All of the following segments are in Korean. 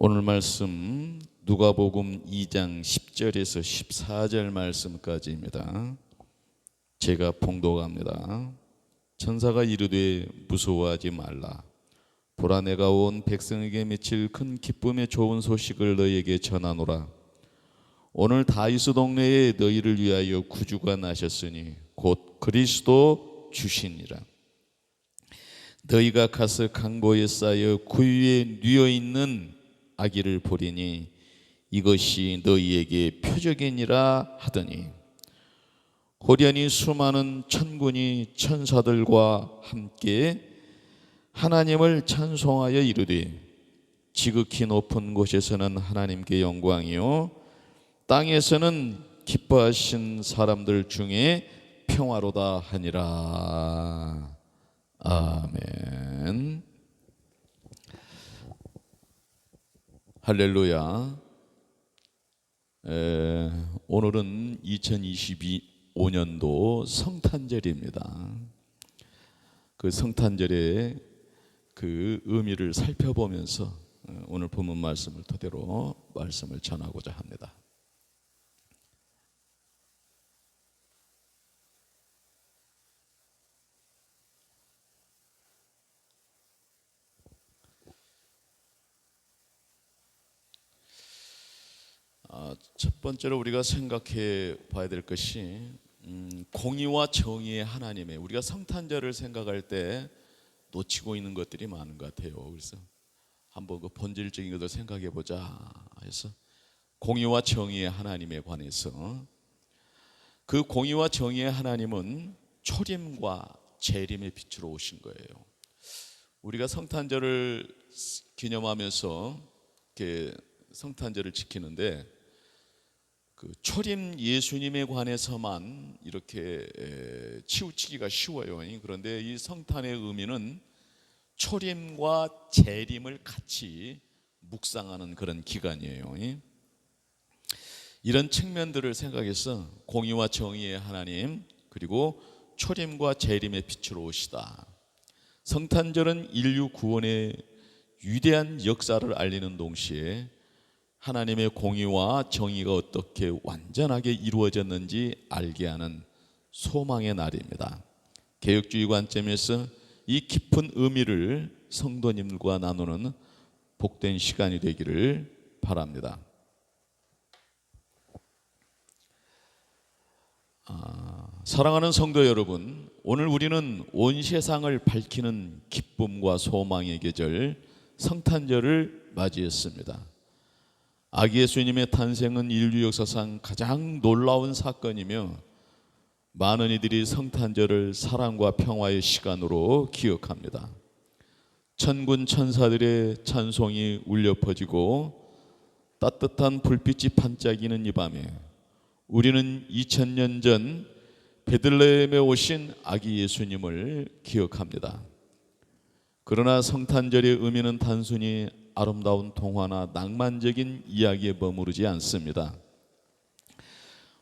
오늘 말씀 누가복음 2장 10절에서 14절 말씀까지입니다. 제가 봉독합니다. 천사가 이르되 무서워하지 말라. 보라, 내가 온 백성에게 미칠 큰 기쁨의 좋은 소식을 너희에게 전하노라. 오늘 다윗 동네에 너희를 위하여 구주가 나셨으니 곧 그리스도 주시니라. 너희가 가서 강보에 쌓여 구유에 뉘어 있는 아기를 보리니 이것이 너희에게 표적이니라 하더니, 호련히 수많은 천군이 천사들과 함께 하나님을 찬송하여 이르되, 지극히 높은 곳에서는 하나님께 영광이요 땅에서는 기뻐하신 사람들 중에 평화로다 하니라. 아멘. 할렐루야. 오늘은 2025년도 성탄절입니다. 그 성탄절의 그 의미를 살펴보면서 오늘 본문 말씀을 토대로 말씀을 전하고자 합니다. 첫 번째로 우리가 생각해 봐야 될 것이 공의와 정의의 하나님의, 우리가 성탄절을 생각할 때 놓치고 있는 것들이 많은 것 같아요. 그래서 한번 그 본질적인 것을 생각해 보자 해서 공의와 정의의 하나님에 관해서, 그 공의와 정의의 하나님은 초림과 재림의 빛으로 오신 거예요. 우리가 성탄절을 기념하면서 이렇게 성탄절을 지키는데, 그 초림 예수님에 관해서만 이렇게 치우치기가 쉬워요. 그런데 이 성탄의 의미는 초림과 재림을 같이 묵상하는 그런 기간이에요. 이런 측면들을 생각해서 공의와 정의의 하나님, 그리고 초림과 재림의 빛으로 오시다. 성탄절은 인류 구원의 위대한 역사를 알리는 동시에 하나님의 공의와 정의가 어떻게 완전하게 이루어졌는지 알게 하는 소망의 날입니다. 개혁주의 관점에서 이 깊은 의미를 성도님들과 나누는 복된 시간이 되기를 바랍니다. 사랑하는 성도 여러분, 오늘 우리는 온 세상을 밝히는 기쁨과 소망의 계절 성탄절을 맞이했습니다. 아기 예수님의 탄생은 인류 역사상 가장 놀라운 사건이며, 많은 이들이 성탄절을 사랑과 평화의 시간으로 기억합니다. 천군 천사들의 찬송이 울려 퍼지고 따뜻한 불빛이 반짝이는 이 밤에 우리는 2000년 전 베들레헴에 오신 아기 예수님을 기억합니다. 그러나 성탄절의 의미는 단순히 아름다운 동화나 낭만적인 이야기에 머무르지 않습니다.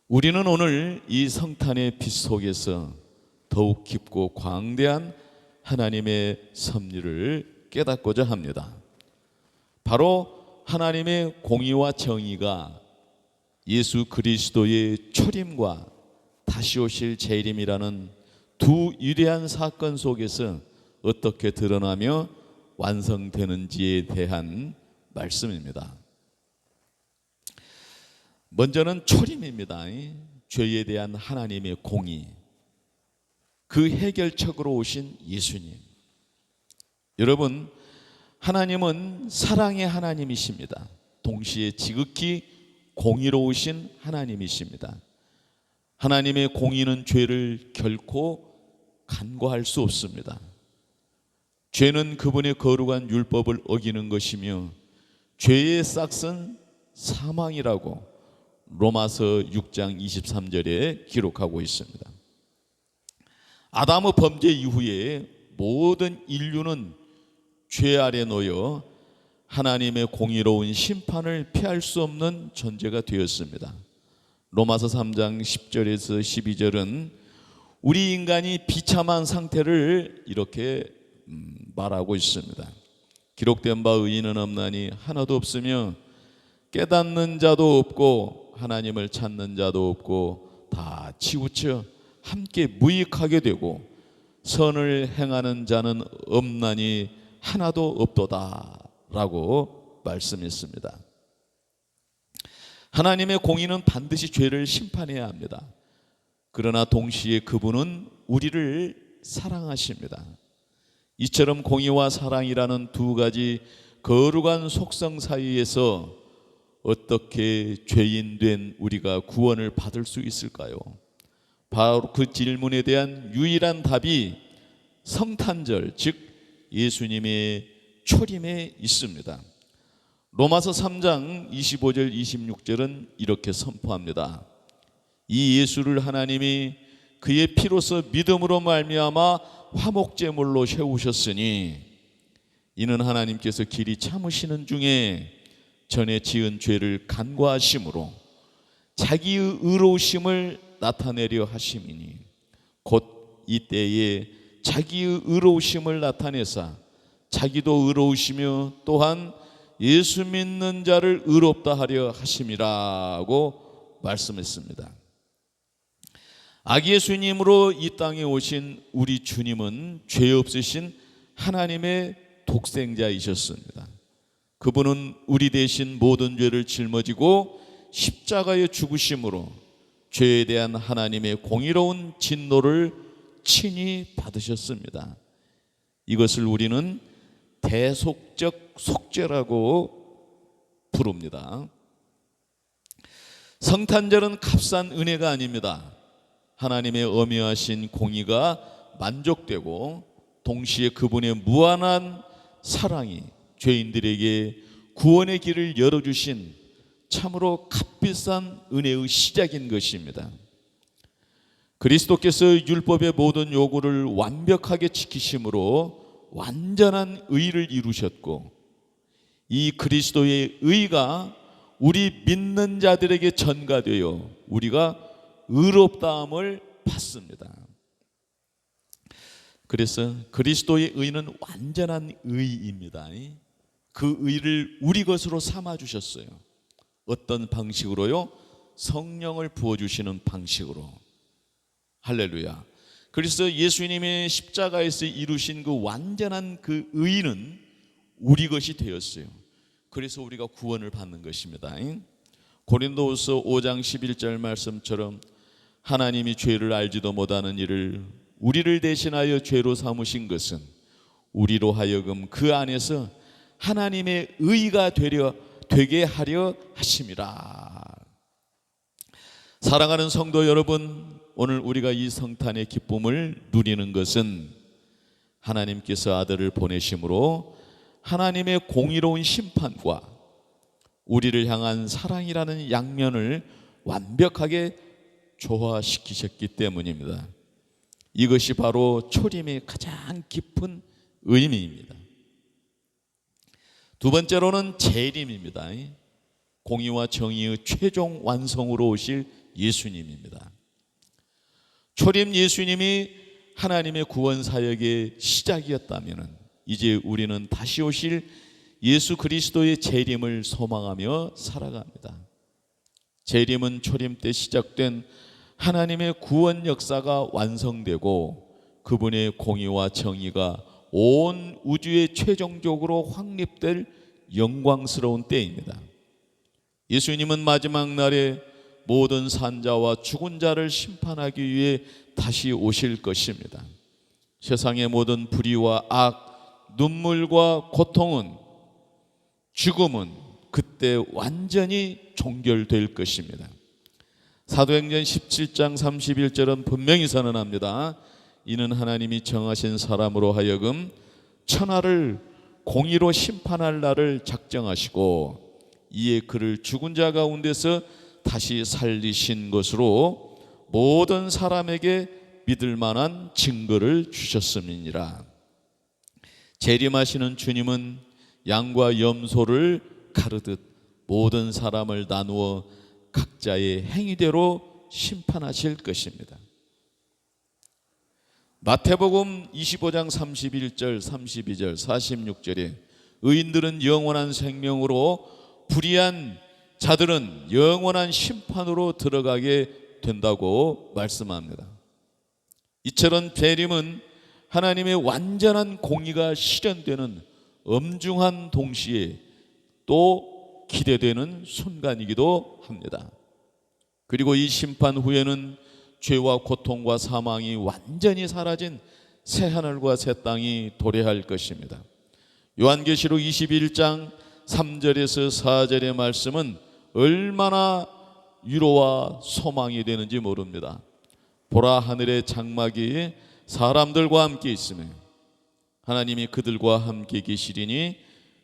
우리는 오늘 이 성탄의 빛 속에서 더욱 깊고 광대한 하나님의 섭리를 깨닫고자 합니다. 바로 하나님의 공의와 정의가 예수 그리스도의 초림과 다시 오실 재림이라는 두 위대한 사건 속에서 어떻게 드러나며 완성되는지에 대한 말씀입니다. 먼저는 초림입니다. 죄에 대한 하나님의 공의, 그 해결책으로 오신 예수님. 여러분, 하나님은 사랑의 하나님이십니다. 동시에 지극히 공의로우신 하나님이십니다. 하나님의 공의는 죄를 결코 간과할 수 없습니다. 죄는 그분의 거룩한 율법을 어기는 것이며 죄의 싹은 사망이라고 로마서 6장 23절에 기록하고 있습니다. 아담의 범죄 이후에 모든 인류는 죄 아래 놓여 하나님의 공의로운 심판을 피할 수 없는 존재가 되었습니다. 로마서 3장 10절에서 12절은 우리 인간이 비참한 상태를 이렇게 말하고 있습니다. 기록된 바 의인은 없나니 하나도 없으며 깨닫는 자도 없고 하나님을 찾는 자도 없고 다 치우쳐 함께 무익하게 되고 선을 행하는 자는 없나니 하나도 없도다 라고 말씀했습니다. 하나님의 공의는 반드시 죄를 심판해야 합니다. 그러나 동시에 그분은 우리를 사랑하십니다. 이처럼 공의와 사랑이라는 두 가지 거룩한 속성 사이에서 어떻게 죄인 된 우리가 구원을 받을 수 있을까요? 바로 그 질문에 대한 유일한 답이 성탄절, 즉 예수님의 초림에 있습니다. 로마서 3장 25절 26절은 이렇게 선포합니다. 이 예수를 하나님이 그의 피로서 믿음으로 말미암아 화목제물로 세우셨으니 이는 하나님께서 길이 참으시는 중에 전에 지은 죄를 간과하심으로 자기의 의로우심을 나타내려 하심이니 곧 이때에 자기의 의로우심을 나타내사 자기도 의로우시며 또한 예수 믿는 자를 의롭다 하려 하심이라고 말씀했습니다. 아기 예수님으로 이 땅에 오신 우리 주님은 죄 없으신 하나님의 독생자이셨습니다. 그분은 우리 대신 모든 죄를 짊어지고 십자가에 죽으심으로 죄에 대한 하나님의 공의로운 진노를 친히 받으셨습니다. 이것을 우리는 대속적 속죄라고 부릅니다. 성탄절은 값싼 은혜가 아닙니다. 하나님의 엄연하신 공의가 만족되고 동시에 그분의 무한한 사랑이 죄인들에게 구원의 길을 열어주신 참으로 값비싼 은혜의 시작인 것입니다. 그리스도께서 율법의 모든 요구를 완벽하게 지키심으로 완전한 의를 이루셨고 이 그리스도의 의가 우리 믿는 자들에게 전가되어 우리가 의롭다함을 받습니다. 그래서 그리스도의 의는 완전한 의입니다. 그 의를 우리 것으로 삼아주셨어요. 어떤 방식으로요? 성령을 부어주시는 방식으로. 할렐루야. 그래서 예수님의 십자가에서 이루신 그 완전한 그 의는 우리 것이 되었어요. 그래서 우리가 구원을 받는 것입니다. 고린도후서 5장 11절 말씀처럼 하나님이 죄를 알지도 못하는 이를 우리를 대신하여 죄로 삼으신 것은 우리로 하여금 그 안에서 하나님의 의가 되게 하려 하심이라. 사랑하는 성도 여러분, 오늘 우리가 이 성탄의 기쁨을 누리는 것은 하나님께서 아들을 보내심으로 하나님의 공의로운 심판과 우리를 향한 사랑이라는 양면을 완벽하게 조화시키셨기 때문입니다. 이것이 바로 초림의 가장 깊은 의미입니다. 두 번째로는 재림입니다. 공의와 정의의 최종 완성으로 오실 예수님입니다. 초림 예수님이 하나님의 구원 사역의 시작이었다면 이제 우리는 다시 오실 예수 그리스도의 재림을 소망하며 살아갑니다. 재림은 초림 때 시작된 하나님의 구원 역사가 완성되고 그분의 공의와 정의가 온 우주에 최종적으로 확립될 영광스러운 때입니다. 예수님은 마지막 날에 모든 산자와 죽은 자를 심판하기 위해 다시 오실 것입니다. 세상의 모든 불의와 악, 눈물과 고통은, 죽음은 그때 완전히 종결될 것입니다. 사도행전 17장 31절은 분명히 선언합니다. 이는 하나님이 정하신 사람으로 하여금 천하를 공의로 심판할 날을 작정하시고 이에 그를 죽은 자 가운데서 다시 살리신 것으로 모든 사람에게 믿을 만한 증거를 주셨음이니라. 재림하시는 주님은 양과 염소를 가르듯 모든 사람을 나누어 각자의 행위대로 심판하실 것입니다. 마태복음 25장 31절, 32절, 46절에 의인들은 영원한 생명으로, 불의한 자들은 영원한 심판으로 들어가게 된다고 말씀합니다. 이처럼 재림은 하나님의 완전한 공의가 실현되는 엄중한 동시에 또 기대되는 순간이기도 합니다. 그리고 이 심판 후에는 죄와 고통과 사망이 완전히 사라진 새하늘과 새 땅이 도래할 것입니다. 요한계시록 21장 3절에서 4절의 말씀은 얼마나 위로와 소망이 되는지 모릅니다. 보라, 하늘의 장막이 사람들과 함께 있으며 하나님이 그들과 함께 계시리니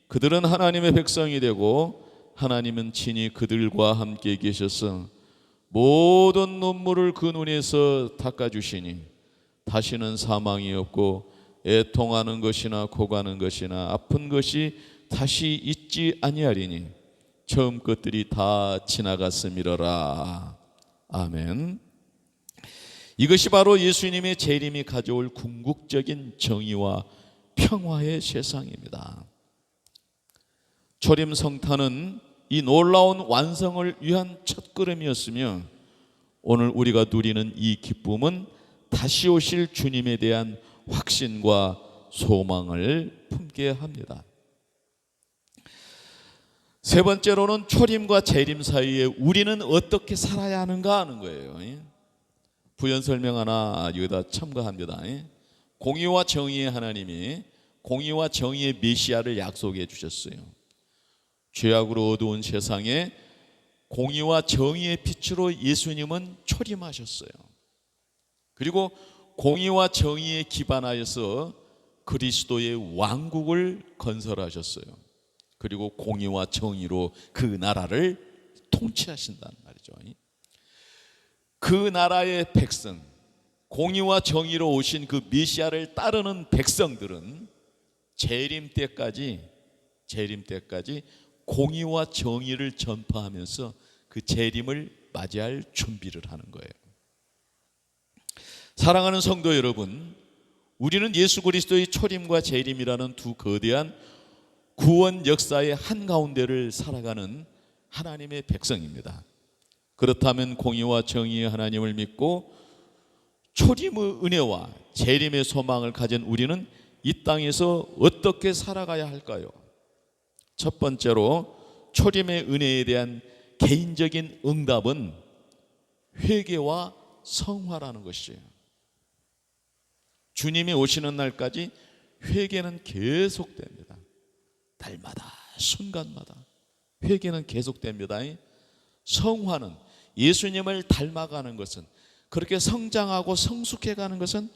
그들은 하나님의 백성이 되고 하나님은 친히 그들과 함께 계셔서 모든 눈물을 그 눈에서 닦아주시니 다시는 사망이 없고 애통하는 것이나 고가는 것이나 아픈 것이 다시 있지 아니하리니 처음 것들이 다 지나갔음이로라. 아멘. 이것이 바로 예수님의 재림이 가져올 궁극적인 정의와 평화의 세상입니다. 초림 성탄은 이 놀라운 완성을 위한 첫걸음이었으며 오늘 우리가 누리는 이 기쁨은 다시 오실 주님에 대한 확신과 소망을 품게 합니다. 세 번째로는 초림과 재림 사이에 우리는 어떻게 살아야 하는가 하는 거예요. 부연 설명 하나 여기다 첨가합니다. 공의와 정의의 하나님이 공의와 정의의 메시아를 약속해 주셨어요. 죄악으로 어두운 세상에 공의와 정의의 빛으로 예수님은 초림하셨어요. 그리고 공의와 정의에 기반하여서 그리스도의 왕국을 건설하셨어요. 그리고 공의와 정의로 그 나라를 통치하신다는 말이죠. 그 나라의 백성, 공의와 정의로 오신 그 메시아를 따르는 백성들은 재림 때까지 공의와 정의를 전파하면서 그 재림을 맞이할 준비를 하는 거예요. 사랑하는 성도 여러분, 우리는 예수 그리스도의 초림과 재림이라는 두 거대한 구원 역사의 한가운데를 살아가는 하나님의 백성입니다. 그렇다면 공의와 정의의 하나님을 믿고 초림의 은혜와 재림의 소망을 가진 우리는 이 땅에서 어떻게 살아가야 할까요? 첫 번째로 초림의 은혜에 대한 개인적인 응답은 회개와 성화라는 것이에요. 주님이 오시는 날까지 회개는 계속됩니다. 달마다 순간마다 회개는 계속됩니다. 성화는 예수님을 닮아가는 것은, 그렇게 성장하고 성숙해가는 것은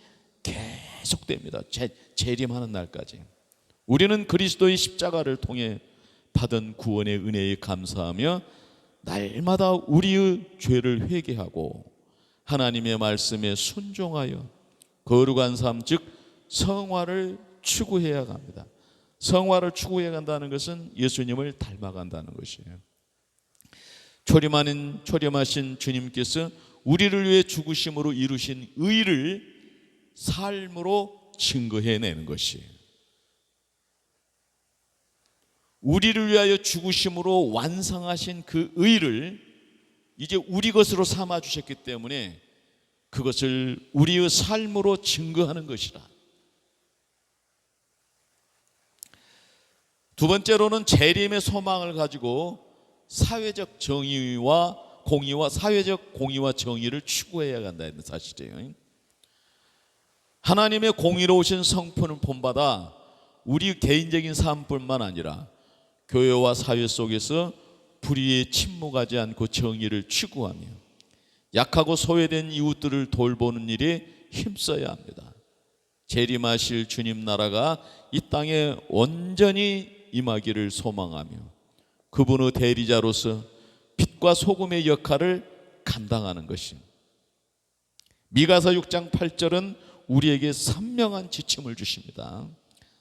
계속됩니다. 재림하는 날까지. 우리는 그리스도의 십자가를 통해 받은 구원의 은혜에 감사하며 날마다 우리의 죄를 회개하고 하나님의 말씀에 순종하여 거룩한 삶, 즉 성화를 추구해야 합니다. 성화를 추구해 간다는 것은 예수님을 닮아간다는 것이에요. 초림하신 주님께서 우리를 위해 죽으심으로 이루신 의를 삶으로 증거해내는 것이에요. 우리를 위하여 죽으심으로 완성하신 그 의를 이제 우리 것으로 삼아 주셨기 때문에 그것을 우리의 삶으로 증거하는 것이라. 두 번째로는 재림의 소망을 가지고 사회적 정의와 공의와 사회적 공의와 정의를 추구해야 한다는 사실이에요. 하나님의 공의로우신 성품을 본받아 우리 개인적인 삶뿐만 아니라 교회와 사회 속에서 불의에 침묵하지 않고 정의를 추구하며 약하고 소외된 이웃들을 돌보는 일에 힘써야 합니다. 재림하실 주님 나라가 이 땅에 온전히 임하기를 소망하며 그분의 대리자로서 빛과 소금의 역할을 감당하는 것입니다. 미가서 6장 8절은 우리에게 선명한 지침을 주십니다.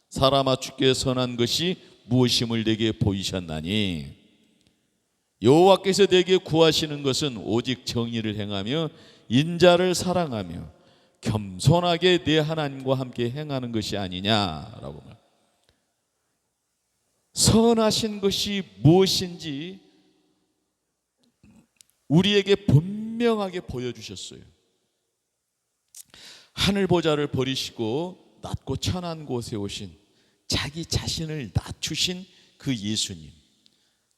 사람아, 주께 선한 것이 무엇임을 내게 보이셨나니 여호와께서 내게 구하시는 것은 오직 정의를 행하며 인자를 사랑하며 겸손하게 내 하나님과 함께 행하는 것이 아니냐라고 말. 선하신 것이 무엇인지 우리에게 분명하게 보여주셨어요. 하늘 보좌를 버리시고 낮고 천한 곳에 오신, 자기 자신을 낮추신 그 예수님,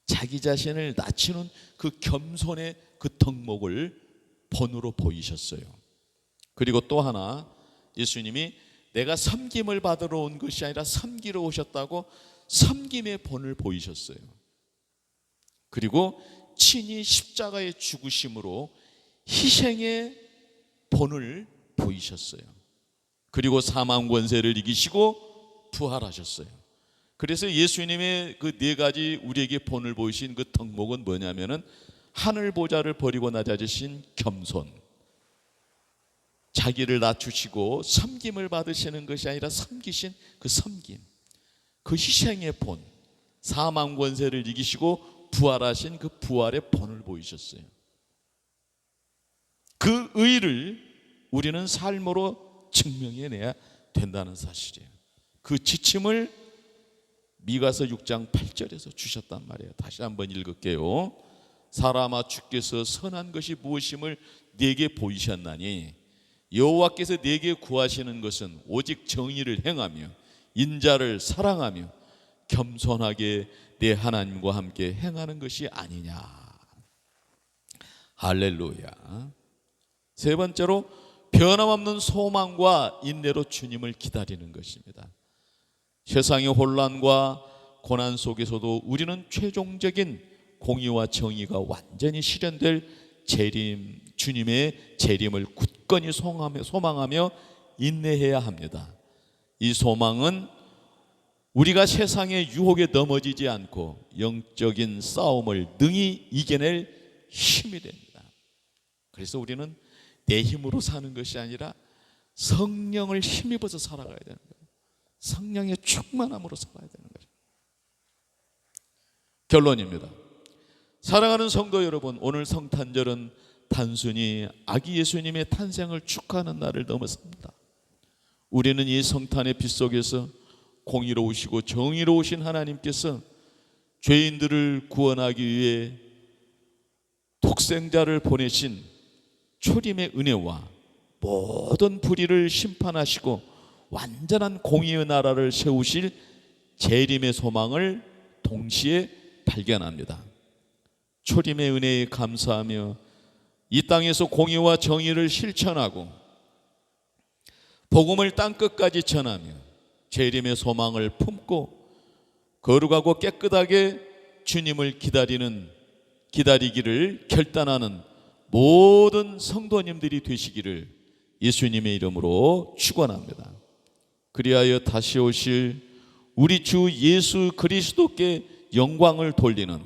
자기 자신을 낮추는 그 겸손의 그 덕목을 본으로 보이셨어요. 그리고 또 하나, 예수님이 내가 섬김을 받으러 온 것이 아니라 섬기러 오셨다고 섬김의 본을 보이셨어요. 그리고 친히 십자가의 죽으심으로 희생의 본을 보이셨어요. 그리고 사망 권세를 이기시고 부활하셨어요. 그래서 예수님의 그 네 가지 우리에게 본을 보이신 그 덕목은 뭐냐면은 하늘 보좌를 버리고 낮아지신 겸손, 자기를 낮추시고 섬김을 받으시는 것이 아니라 섬기신 그 섬김, 그 희생의 본, 사망 권세를 이기시고 부활하신 그 부활의 본을 보이셨어요. 그 의를 우리는 삶으로 증명해내야 된다는 사실이에요. 그 지침을 미가서 6장 8절에서 주셨단 말이에요. 다시 한번 읽을게요. 사람아, 주께서 선한 것이 무엇임을 네게 보이셨나니 여호와께서 네게 구하시는 것은 오직 정의를 행하며 인자를 사랑하며 겸손하게 내 하나님과 함께 행하는 것이 아니냐. 할렐루야. 세 번째로 변함없는 소망과 인내로 주님을 기다리는 것입니다. 세상의 혼란과 고난 속에서도 우리는 최종적인 공의와 정의가 완전히 실현될 재림, 주님의 재림을 굳건히 소망하며 인내해야 합니다. 이 소망은 우리가 세상의 유혹에 넘어지지 않고 영적인 싸움을 능히 이겨낼 힘이 됩니다. 그래서 우리는 내 힘으로 사는 것이 아니라 성령을 힘입어서 살아가야 되는 거예요. 성령의 충만함으로 살아야 되는 거죠. 결론입니다. 사랑하는 성도 여러분, 오늘 성탄절은 단순히 아기 예수님의 탄생을 축하하는 날을 넘어섭니다. 우리는 이 성탄의 빛 속에서 공의로우시고 정의로우신 하나님께서 죄인들을 구원하기 위해 독생자를 보내신 초림의 은혜와 모든 불의를 심판하시고 완전한 공의의 나라를 세우실 재림의 소망을 동시에 발견합니다. 초림의 은혜에 감사하며 이 땅에서 공의와 정의를 실천하고 복음을 땅끝까지 전하며 재림의 소망을 품고 거룩하고 깨끗하게 주님을 기다리기를 결단하는 모든 성도님들이 되시기를 예수님의 이름으로 축원합니다. 그리하여 다시 오실 우리 주 예수 그리스도께 영광을 돌리는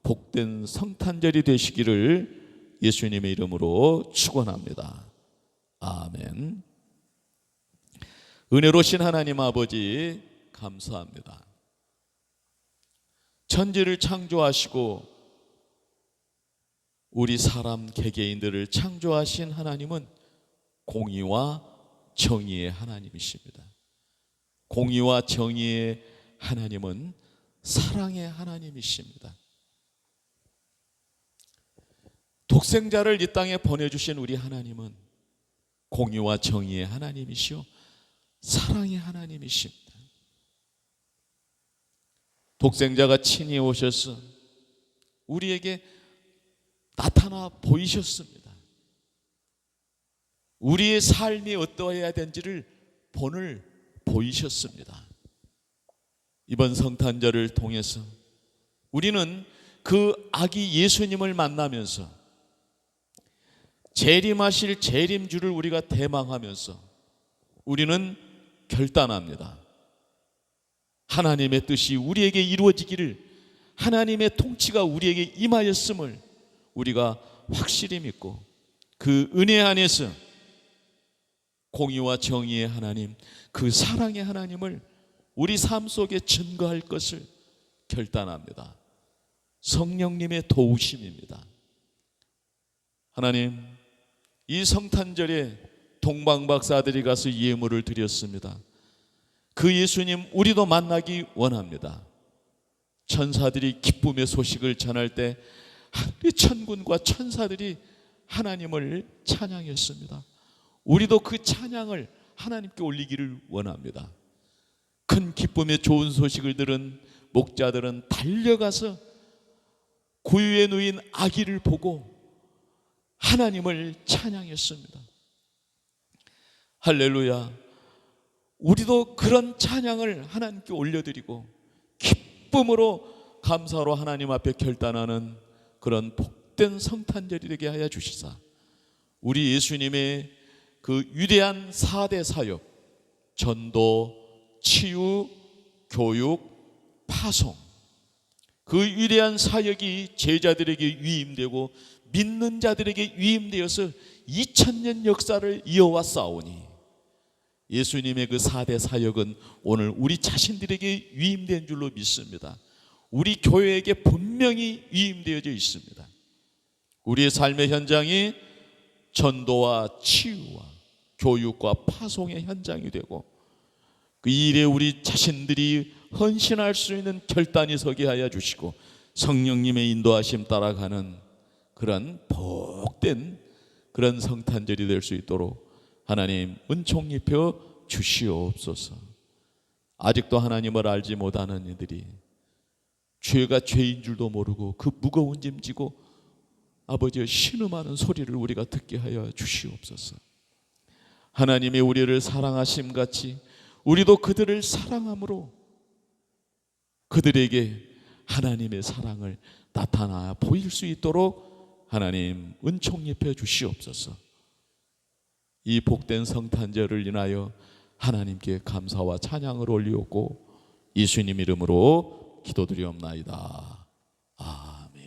복된 성탄절이 되시기를 예수님의 이름으로 축원합니다. 아멘. 은혜로우신 하나님 아버지 감사합니다. 천지를 창조하시고 우리 사람 개개인들을 창조하신 하나님은 공의와 정의의 하나님이십니다. 공의와 정의의 하나님은 사랑의 하나님이십니다. 독생자를 이 땅에 보내주신 우리 하나님은 공의와 정의의 하나님이시오 사랑의 하나님이십니다. 독생자가 친히 오셔서 우리에게 나타나 보이셨습니다. 우리의 삶이 어떠해야 되는지를 본을 보이셨습니다. 이번 성탄절을 통해서 우리는 그 아기 예수님을 만나면서 재림하실 재림주를 우리가 대망하면서 우리는 결단합니다. 하나님의 뜻이 우리에게 이루어지기를, 하나님의 통치가 우리에게 임하였음을 우리가 확실히 믿고 그 은혜 안에서 공의와 정의의 하나님, 그 사랑의 하나님을 우리 삶 속에 증거할 것을 결단합니다. 성령님의 도우심입니다. 하나님, 이 성탄절에 동방박사들이 가서 예물을 드렸습니다. 그 예수님 우리도 만나기 원합니다. 천사들이 기쁨의 소식을 전할 때 하늘의 천군과 천사들이 하나님을 찬양했습니다. 우리도 그 찬양을 하나님께 올리기를 원합니다. 큰 기쁨의 좋은 소식을 들은 목자들은 달려가서 구유에 누인 아기를 보고 하나님을 찬양했습니다. 할렐루야. 우리도 그런 찬양을 하나님께 올려드리고 기쁨으로 감사로 하나님 앞에 결단하는 그런 복된 성탄절이 되게 하여 주시사 우리 예수님의 그 위대한 4대 사역, 전도, 치유, 교육, 파송, 그 위대한 사역이 제자들에게 위임되고 믿는 자들에게 위임되어서 2000년 역사를 이어왔사오니 예수님의 그 4대 사역은 오늘 우리 자신들에게 위임된 줄로 믿습니다. 우리 교회에게 분명히 위임되어져 있습니다. 우리의 삶의 현장이 전도와 치유와 교육과 파송의 현장이 되고 그 일에 우리 자신들이 헌신할 수 있는 결단이 서게 하여 주시고 성령님의 인도하심 따라가는 그런 복된 그런 성탄절이 될 수 있도록 하나님 은총 입혀 주시옵소서. 아직도 하나님을 알지 못하는 이들이 죄가 죄인 줄도 모르고 그 무거운 짐 지고 아버지의 신음하는 소리를 우리가 듣게 하여 주시옵소서. 하나님이 우리를 사랑하심 같이 우리도 그들을 사랑함으로 그들에게 하나님의 사랑을 나타나 보일 수 있도록 하나님 은총 입혀 주시옵소서. 이 복된 성탄절을 인하여 하나님께 감사와 찬양을 올리옵고 예수님 이름으로 기도드리옵나이다. 아멘.